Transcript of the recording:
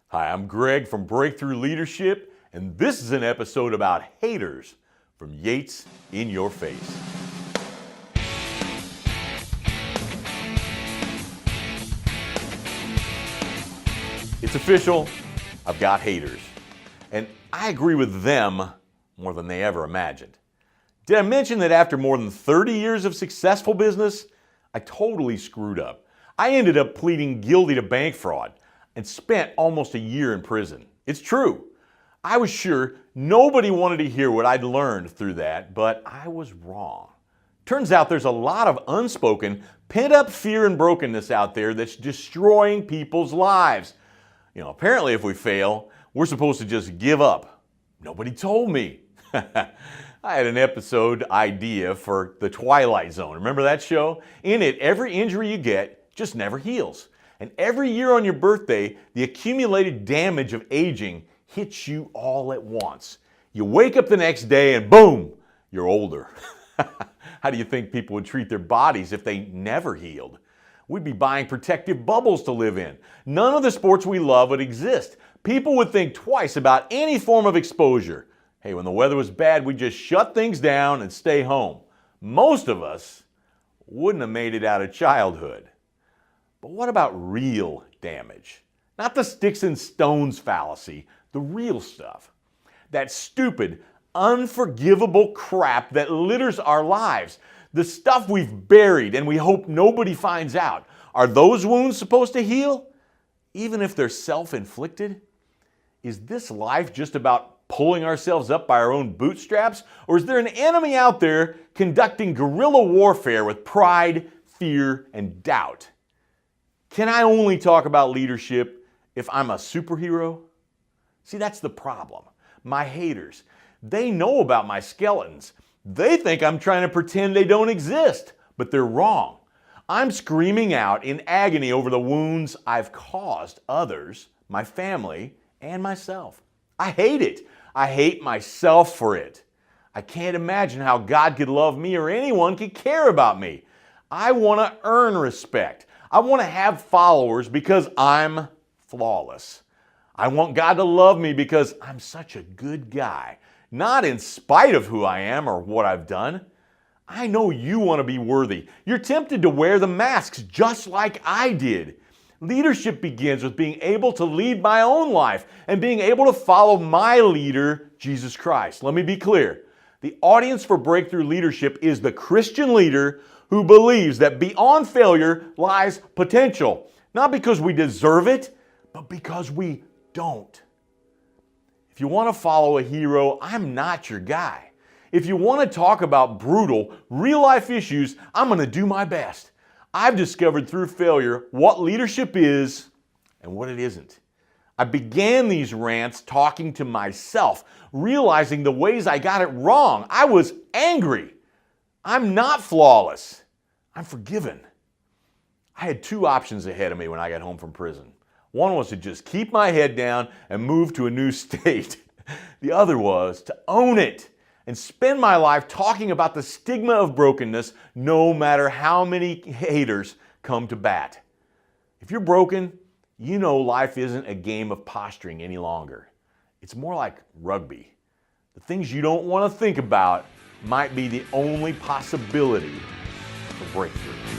Hi, I'm Greg from Breakthrough Leadership, and this is an episode about haters from Yates in Your Face. It's official, I've got haters, and I agree with them more than they ever imagined. Did I mention that after more than 30 years of successful business, I totally screwed up? I ended up pleading guilty to bank fraud and spent almost a year in prison. It's true. I was sure nobody wanted to hear what I'd learned through that, but I was wrong. Turns out there's a lot of unspoken, pent-up fear and brokenness out there that's destroying people's lives. Apparently if we fail, we're supposed to just give up. Nobody told me. I had an episode idea for The Twilight Zone. Remember that show? In it, every injury you get just never heals. And every year on your birthday, the accumulated damage of aging hits you all at once. You wake up the next day and boom, you're older. How do you think people would treat their bodies if they never healed? We'd be buying protective bubbles to live in. None of the sports we love would exist. People would think twice about any form of exposure. Hey, when the weather was bad, we'd just shut things down and stay home. Most of us wouldn't have made it out of childhood. But what about real damage? Not the sticks and stones fallacy, the real stuff. That stupid, unforgivable crap that litters our lives. The stuff we've buried and we hope nobody finds out. Are those wounds supposed to heal? Even if they're self-inflicted? Is this life just about pulling ourselves up by our own bootstraps? Or is there an enemy out there conducting guerrilla warfare with pride, fear, and doubt? Can I only talk about leadership if I'm a superhero? See, that's the problem. My haters, they know about my skeletons. They think I'm trying to pretend they don't exist, but they're wrong. I'm screaming out in agony over the wounds I've caused others, my family, and myself. I hate it. I hate myself for it. I can't imagine how God could love me or anyone could care about me. I want to earn respect. I want to have followers because I'm flawless. I want God to love me because I'm such a good guy, not in spite of who I am or what I've done. I know you want to be worthy. You're tempted to wear the masks just like I did. Leadership begins with being able to lead my own life and being able to follow my leader, Jesus Christ. Let me be clear. The audience for Breakthrough Leadership is the Christian leader who believes that beyond failure lies potential. Not because we deserve it, but because we don't. If you want to follow a hero, I'm not your guy. If you want to talk about brutal, real-life issues, I'm going to do my best. I've discovered through failure what leadership is and what it isn't. I began these rants talking to myself, realizing the ways I got it wrong. I was angry. I'm not flawless. I'm forgiven. I had two options ahead of me when I got home from prison. One was to just keep my head down and move to a new state. The other was to own it and spend my life talking about the stigma of brokenness no matter how many haters come to bat. If you're broken, you know life isn't a game of posturing any longer. It's more like rugby. The things you don't want to think about might be the only possibility for breakthrough.